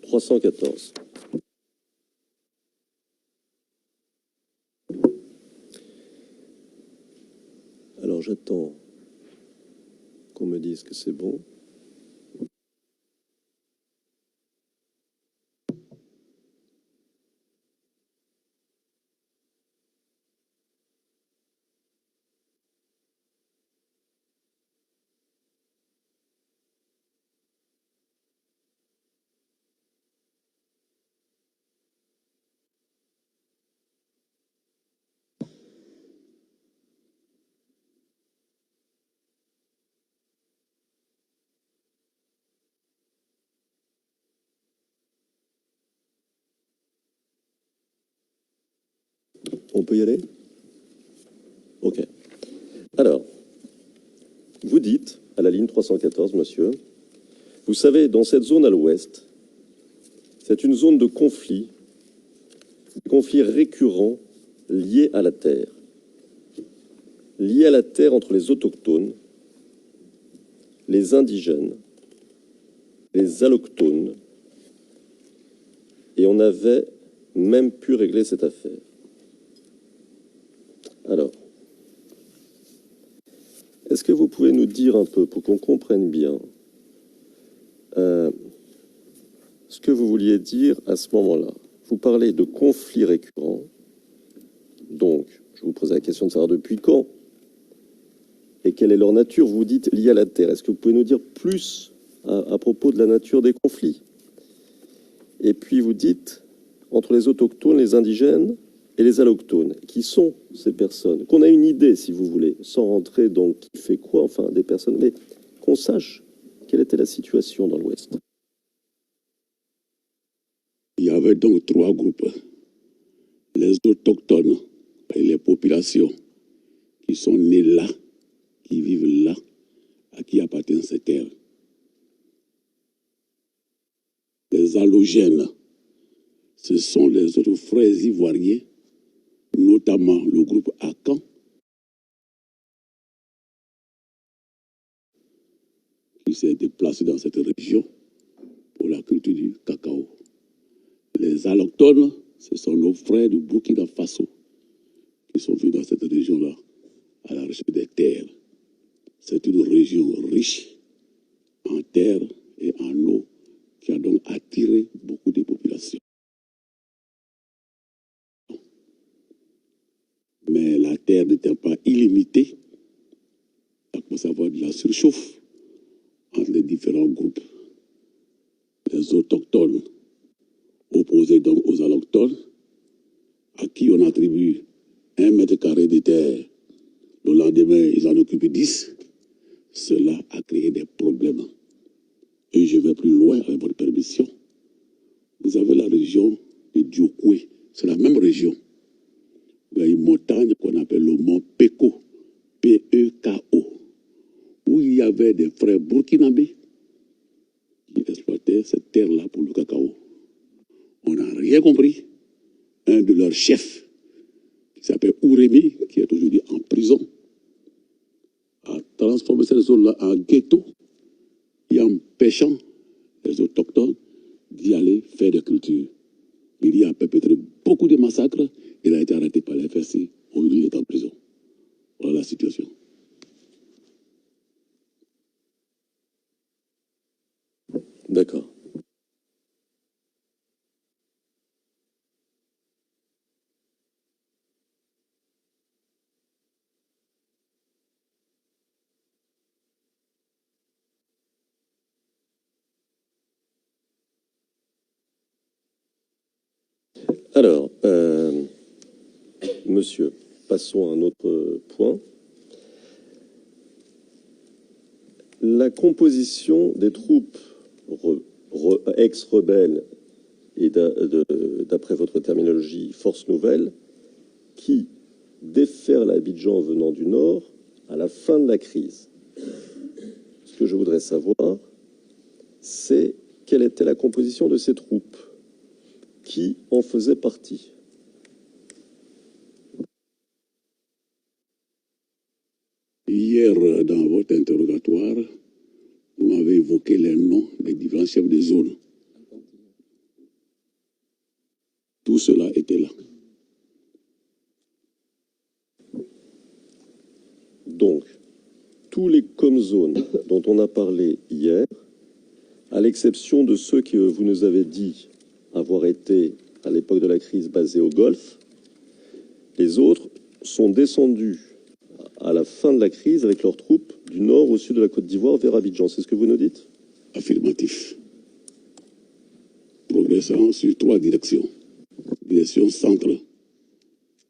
314. Alors j'attends qu'on me dise que c'est bon. On peut y aller? Ok. Alors, vous dites, à la ligne 314, monsieur, vous savez, dans cette zone à l'ouest, c'est une zone de conflit récurrents liés à la terre. Liés à la terre entre les autochtones, les indigènes, les allochtones, et on avait même pu régler cette affaire. Alors, est-ce que vous pouvez nous dire un peu, pour qu'on comprenne bien, ce que vous vouliez dire à ce moment-là? Vous parlez de conflits récurrents, donc je vous pose la question de savoir depuis quand et quelle est leur nature. Vous dites liés à la terre. Est-ce que vous pouvez nous dire plus à propos de la nature des conflits? Et puis vous dites entre les autochtones, les indigènes et les allochtones. Qui sont ces personnes? Qu'on a une idée, si vous voulez, sans rentrer dans qui fait quoi, enfin des personnes, mais qu'on sache quelle était la situation dans l'Ouest. Il y avait donc trois groupes. Les autochtones et les populations qui sont nées là, qui vivent là, à qui appartiennent ces terres. Les allogènes, ce sont les autres frères ivoiriens, notamment le groupe Akan, qui s'est déplacé dans cette région pour la culture du cacao. Les allochtones, ce sont nos frères du Burkina Faso qui sont venus dans cette région-là à la recherche des terres. C'est une région riche en terre et en eau qui a donc attiré beaucoup de populations. Mais la terre n'était pas illimitée. Il faut savoir de la surchauffe entre les différents groupes. Les autochtones opposés donc aux allochtones, à qui on attribue 1 mètre carré de terre. Le lendemain, ils en occupent 10. Cela a créé des problèmes. Et je vais plus loin avec votre permission. Vous avez la région de Diokwe. C'est la même région. Il y a une montagne qu'on appelle le mont Peko, P-E-K-O, où il y avait des frères burkinabés qui exploitaient cette terre-là pour le cacao. On n'a rien compris. Un de leurs chefs, qui s'appelle Ourémi, qui est aujourd'hui en prison, a transformé cette zone-là en ghetto et empêchant les autochtones d'y aller faire des cultures. Il y a perpétré beaucoup de massacres Il a été arrêté par la FSI. Aujourd'hui, il est en prison. Voilà la situation. D'accord. Alors, monsieur, passons à un autre point. La composition des troupes ex-rebelles et d'après votre terminologie, force nouvelle, qui déferlent à Abidjan venant du nord à la fin de la crise. Ce que je voudrais savoir, c'est quelle était la composition de ces troupes, qui en faisait partie. Hier, dans votre interrogatoire, vous m'avez évoqué les noms des différents chefs de zone. Tout cela était là. Donc, tous les comzones dont on a parlé hier, à l'exception de ceux que vous nous avez dit avoir été, à l'époque de la crise, basés au Golfe, les autres sont descendus à la fin de la crise avec leurs troupes du nord au sud de la Côte d'Ivoire vers Abidjan. C'est ce que vous nous dites? Affirmatif. Progressant sur 3 directions. Direction centre,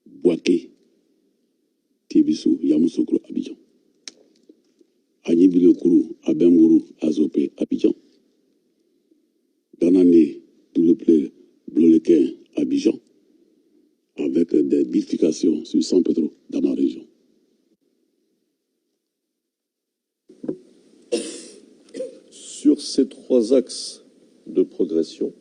Bouaké, Tébissou, Yamoussoukro, Abidjan. Agnibilokuru, Abemgourou, Azopé, Abidjan. Danané, Touleplé, Blolequin, Abidjan. Avec des bifurcations sur San Pedro dans ma région. Sur ces 3 axes de progression,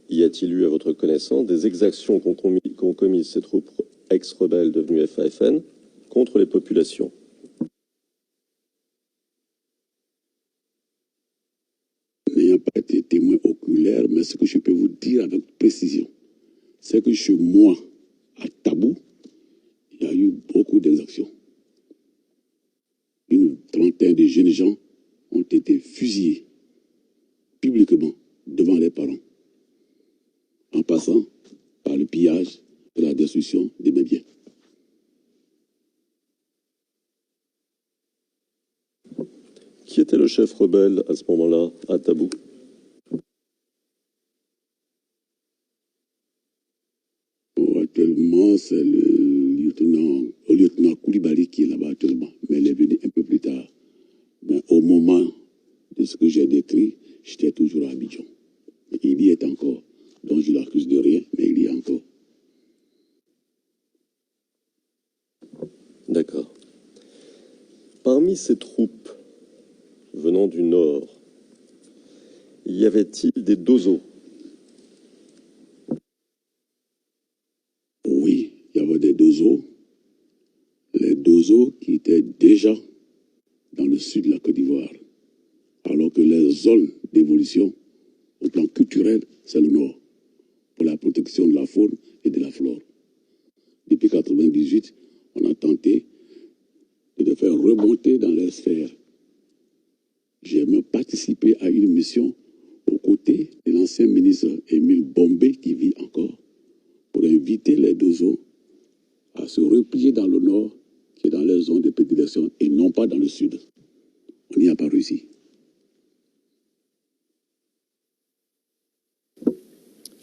y a-t-il eu, à votre connaissance, des exactions qu'ont commises ces troupes ex-rebelles devenues FAFN contre les populations? N'ayant pas été témoin oculaire, mais ce que je peux vous dire avec précision, c'est que chez moi, à Tabou, il y a eu beaucoup d'exactions. Une trentaine de jeunes gens ont été fusillés publiquement devant les parents, en passant par le pillage et la destruction de mes biens. Qui était le chef rebelle à ce moment-là, à Tabou? Actuellement, c'est le lieutenant Koulibaly qui est là-bas actuellement, mais il est venu un peu plus tard. Mais au moment de ce que j'ai décrit, j'étais toujours à Abidjan. Il y est encore, donc je ne l'accuse de rien, mais il y est encore. D'accord. Parmi ces troupes venant du nord, y avait-il des dozos? Oui, il y avait des dozos. Les dozos qui étaient déjà dans le sud de la Côte d'Ivoire, alors que les zones d'évolution au plan culturel, c'est le nord, pour la protection de la faune et de la flore. Depuis 1998, on a tenté de les faire remonter dans les sphères. J'ai même participé à une mission aux côtés de l'ancien ministre Émile Bombé, qui vit encore, pour inviter les dozos à se replier dans le nord, qui est dans les zones de prédilection, et non pas dans le sud. On n'y a pas réussi.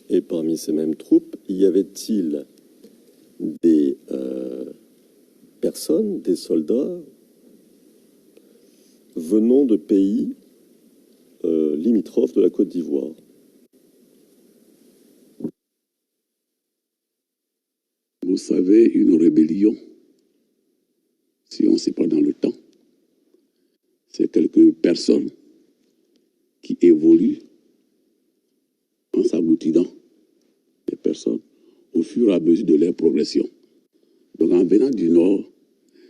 Et parmi ces mêmes troupes, y avait-il des personnes, des soldats venant de pays limitrophes de la Côte d'Ivoire? Vous savez, une rébellion, si on ne sait pas dans le temps, c'est quelques personnes qui évoluent en s'agglutинant, des personnes, au fur et à mesure de leur progression. Donc en venant du nord,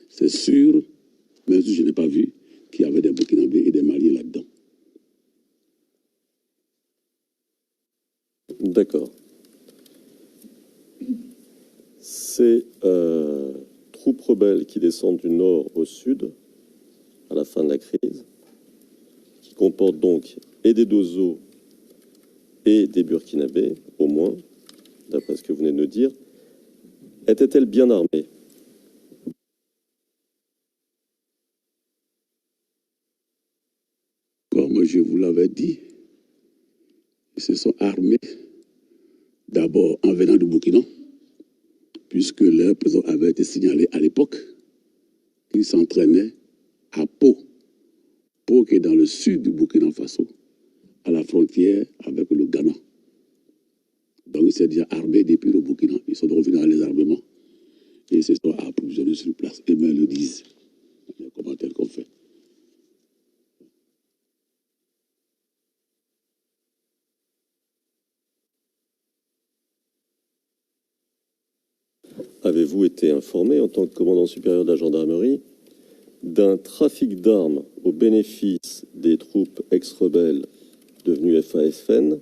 c'est sûr, même si je n'ai pas vu, qu'il y avait des Burkinabés et des Maliens là-dedans. D'accord. Ces troupes rebelles qui descendent du nord au sud, à la fin de la crise, qui comportent donc et des Dozo et des Burkinabés, au moins, d'après ce que vous venez de nous dire, étaient-elles bien armées? Comme je vous l'avais dit, ils se sont armés d'abord en venant du Burkina, puisque leur président avait été signalé à l'époque qu'ils s'entraînaient à Pau. Pau qui est dans le sud du Burkina Faso, à la frontière avec le Ghana. Donc ils s'est déjà armés depuis le Burkina. Ils sont revenus à les armements et ils se sont approvisionnés sur place. Et même le disent, les commentaires qu'on fait. Avez-vous été informé, en tant que commandant supérieur de la gendarmerie, d'un trafic d'armes au bénéfice des troupes ex-rebelles devenues FAFN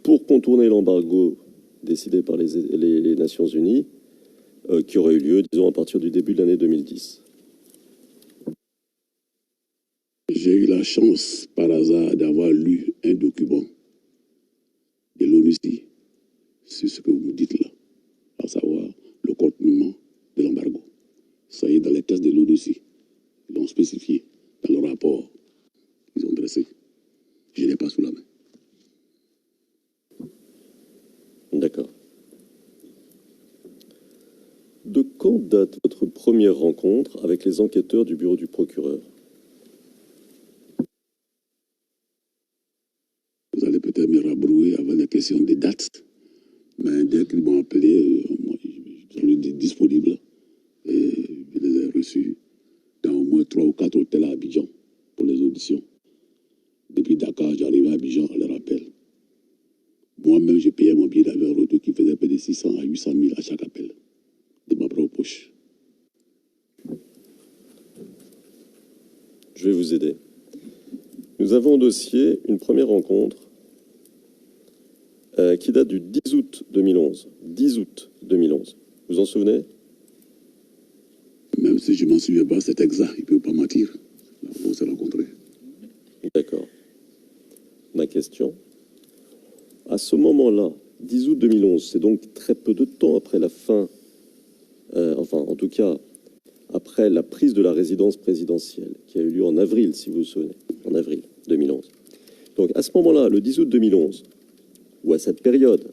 pour contourner l'embargo décidé par les Nations Unies qui aurait eu lieu, disons, à partir du début de l'année 2010? J'ai eu la chance, par hasard, d'avoir lu un document de l'ONUCI sur ce que vous me dites là, à savoir le contournement de l'embargo. Ça y est, dans les tests de l'ONUCI, ils l'ont spécifié dans le rapport qu'ils ont dressé. Je n'ai pas sous la main. D'accord. De quand date votre première rencontre avec les enquêteurs du bureau du procureur? Vous allez peut-être me rabrouer avec les questions des dates, mais dès qu'ils m'ont appelé, moi, je suis disponible et je les ai reçus dans au moins 3 ou 4 hôtels à Abidjan pour les auditions. Depuis Dakar, j'arrivais à Abidjan, on les rappelle. Moi-même, j'ai payé mon billet d'avion retour qui faisait près de 600 à 800 000 à chaque appel, de ma propre poche. Je vais vous aider. Nous avons au dossier une première rencontre qui date du 10 août 2011. 10 août 2011. Vous en souvenez? Même si je m'en souviens pas, c'est exact, il ne peut pas mentir. On s'est rencontrés. D'accord. Ma question. À ce moment-là, 10 août 2011, c'est donc très peu de temps après la fin, enfin en tout cas après la prise de la résidence présidentielle, qui a eu lieu en avril, si vous vous souvenez, en avril 2011. Donc à ce moment-là, le 10 août 2011, ou à cette période,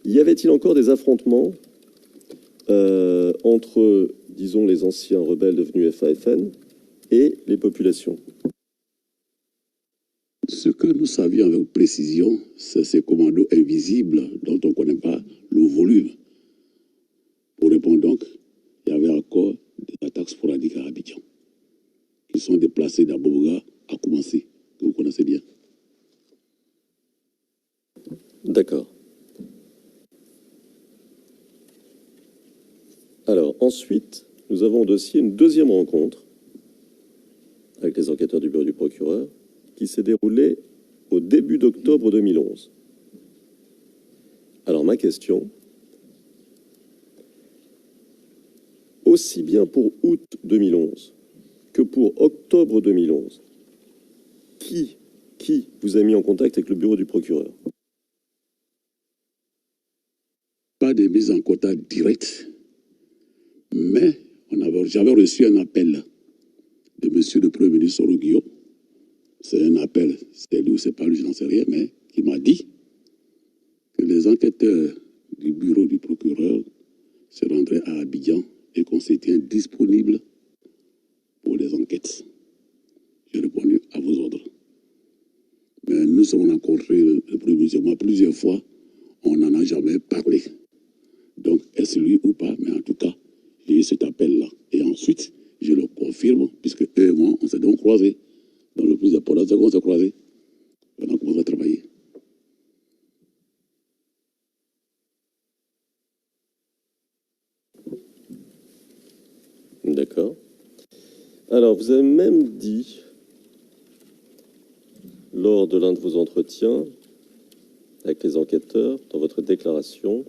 y avait-il encore des affrontements entre, disons, les anciens rebelles devenus FAFN et les populations? Ce que nous savions avec précision, c'est ces commandos invisibles dont on ne connaît pas le volume. Pour répondre donc, il y avait encore des attaques sporadiques à Abidjan, qui sont déplacées d'Aboboga à Koumassi, que vous connaissez bien. D'accord. Alors, ensuite, nous avons au dossier une deuxième rencontre avec les enquêteurs du bureau du procureur qui s'est déroulée au début d'octobre 2011. Alors, ma question, aussi bien pour août 2011 que pour octobre 2011, qui vous a mis en contact avec le bureau du procureur? Pas de mise en contact directe, mais j'avais reçu un appel de monsieur le Premier ministre Oroguio. C'est un appel, c'est lui ou c'est pas lui, je n'en sais rien, mais qui m'a dit que les enquêteurs du bureau du procureur se rendraient à Abidjan et qu'on s'était disponible pour les enquêtes. J'ai répondu à vos ordres. Mais nous avons rencontré le Premier ministre, moi, plusieurs fois, on n'en a jamais parlé. Donc, est-ce lui ou pas? Mais en tout cas, j'ai eu cet appel-là. Et ensuite, je le confirme, puisque eux et moi, on s'est donc croisés. Donc, le plus important, c'est qu'on s'est croisés. On a commencé à travailler. D'accord. Alors, vous avez même dit, lors de l'un de vos entretiens avec les enquêteurs, dans votre déclaration,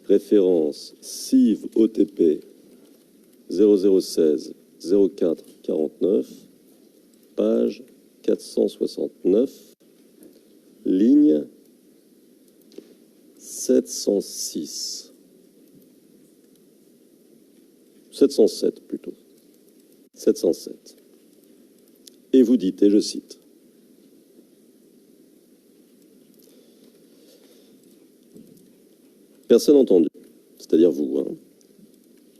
référence CIV OTP 0016 04 49, page 469, ligne 706. 707 plutôt. 707. Et vous dites, et je cite, personne entendu, c'est-à-dire vous,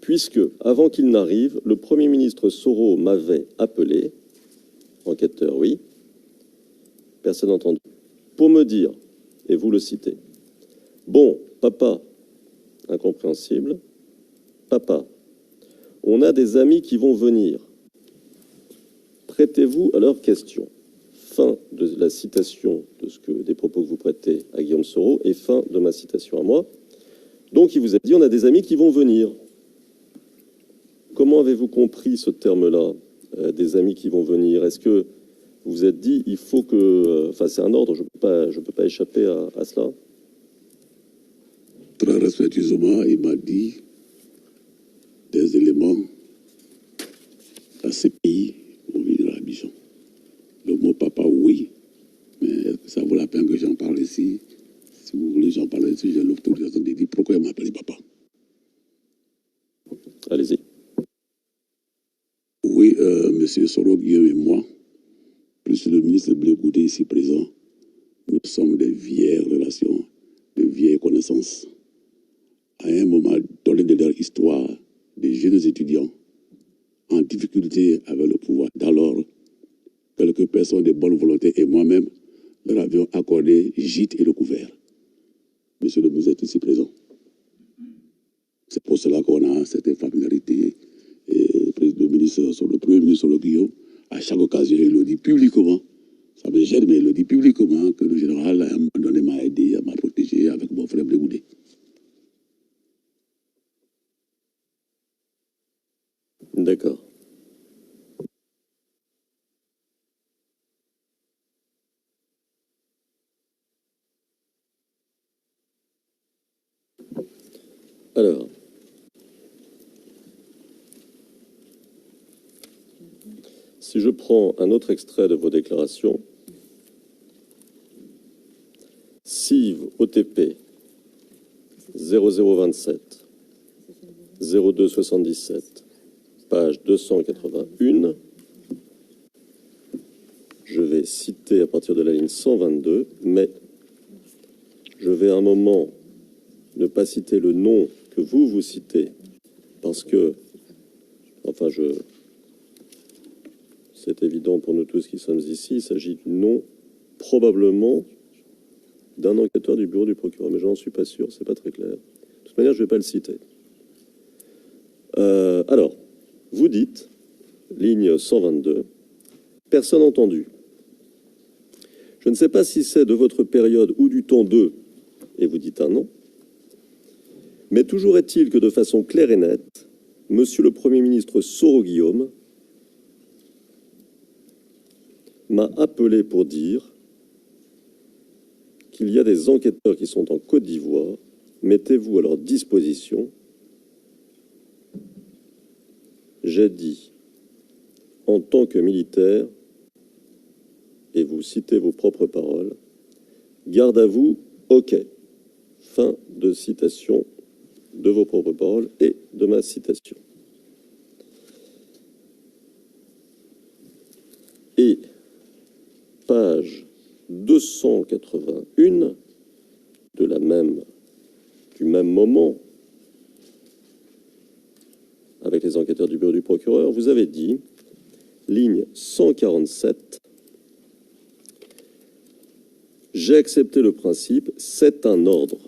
puisque, avant qu'il n'arrive, le Premier ministre Soro m'avait appelé, enquêteur, oui, personne entendu, pour me dire, et vous le citez, bon, papa, incompréhensible, papa, on a des amis qui vont venir. Prêtez-vous à leurs questions. Fin de la citation des propos que vous prêtez à Guillaume Soro et fin de ma citation à moi. Donc, il vous a dit, on a des amis qui vont venir. Comment avez-vous compris ce terme-là, des amis qui vont venir? Est-ce que vous vous êtes dit, il faut que... Enfin, c'est un ordre, je ne peux pas échapper à cela. Très respectueusement, il m'a dit des éléments à ces pays vont venir à Abidjan. Le mot papa, oui, mais est-ce que ça vaut la peine que j'en parle ici? Si vous voulez, j'en parle ici, j'ai l'autorisation de dire pourquoi il m'a appelé papa. Allez-y. Oui, monsieur Soro, Guillaume et moi, plus le ministre Blé Goudé ici présent, nous sommes des vieilles relations, de vieilles connaissances. À un moment donné de leur histoire, des jeunes étudiants en difficulté avec le pouvoir d'alors, quelques personnes de bonne volonté et moi-même leur avions accordé gîte et recouvert. Monsieur le ministre est ici présent. C'est pour cela qu'on a cette familiarité. Et le ministre, sur le Premier ministre Guillaume, à chaque occasion, il le dit publiquement. Ça me gêne, mais il le dit publiquement que le général, à un moment donné, m'a aidé, m'a protégé avec mon frère Blé Goudé. D'accord. Alors, si je prends un autre extrait de vos déclarations, CIV OTP 0027 0277, page 281, je vais citer à partir de la ligne 122, mais je vais à un moment ne pas citer le nom que vous citez, parce que, enfin, c'est évident pour nous tous qui sommes ici, il s'agit du nom, probablement, d'un enquêteur du bureau du procureur, mais j'en suis pas sûr, c'est pas très clair. De toute manière, je vais pas le citer. Alors, vous dites, ligne 122, personne entendu. Je ne sais pas si c'est de votre période ou du temps 2, et vous dites un nom, mais toujours est-il que de façon claire et nette, Monsieur le Premier ministre Soro Guillaume m'a appelé pour dire qu'il y a des enquêteurs qui sont en Côte d'Ivoire, mettez-vous à leur disposition. J'ai dit, en tant que militaire, et vous citez vos propres paroles, garde à vous, ok. Fin de citation de vos propres paroles et de ma citation. Et page 281 du même moment, avec les enquêteurs du bureau du procureur, vous avez dit, ligne 147, j'ai accepté le principe, c'est un ordre.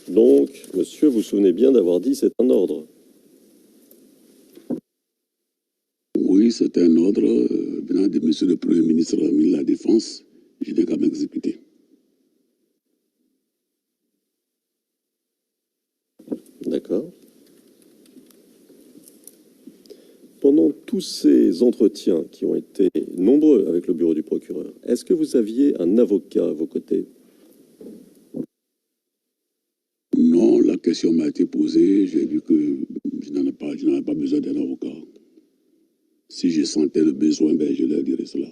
Donc, monsieur, vous vous souvenez bien d'avoir dit c'est un ordre. Oui, c'est un ordre venant de monsieur le Premier ministre de la Défense. Je n'ai qu'à m'exécuter. D'accord. tous ces entretiens qui ont été nombreux avec le bureau du procureur, est-ce que vous aviez un avocat à vos côtés? Non, la question m'a été posée. J'ai dit que je n'en avais pas besoin d'un avocat. Si je sentais le besoin, ben, je leur dirais cela.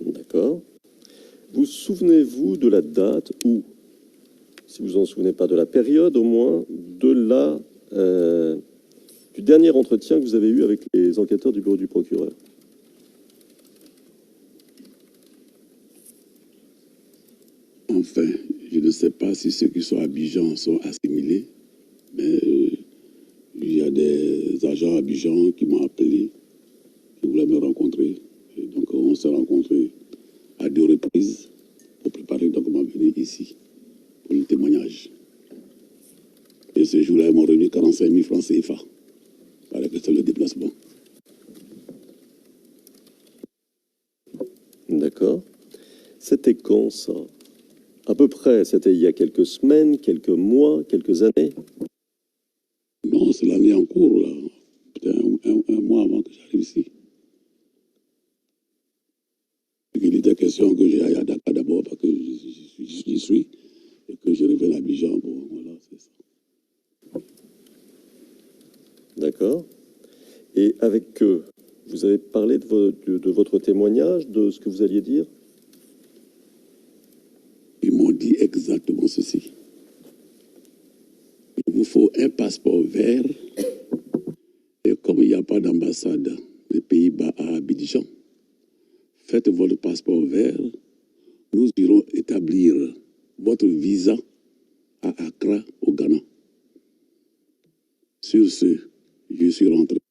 D'accord. Vous souvenez-vous de la date ou, si vous en souvenez pas, de la période au moins, du dernier entretien que vous avez eu avec les enquêteurs du bureau du procureur? Enfin, je ne sais pas si ceux qui sont à Abidjan sont assimilés, mais il y a des agents à Abidjan qui m'ont appelé, qui voulaient me rencontrer. Et donc, on s'est rencontrés à 2 reprises pour préparer donc ma venue ici pour le témoignage. Et ce jour-là, ils m'ont remis 45 000 francs CFA. Il paraît que c'est le déplacement. D'accord. C'était quand, ça? À peu près, c'était il y a quelques semaines, quelques mois, quelques années? Non, c'est l'année en cours, là. Peut-être un mois avant que j'arrive ici. Il était question que j'aille à Dakar d'abord parce que j'y suis et que je revienne à Abidjan. Bon, voilà, c'est ça. D'accord. Et avec eux, vous avez parlé de votre témoignage, de ce que vous alliez dire? Ils m'ont dit exactement ceci. Il vous faut un passeport vert et comme il n'y a pas d'ambassade des Pays-Bas à Abidjan, faites votre passeport vert, nous irons établir votre visa à Accra, au Ghana. Sur ce, je suis rentré.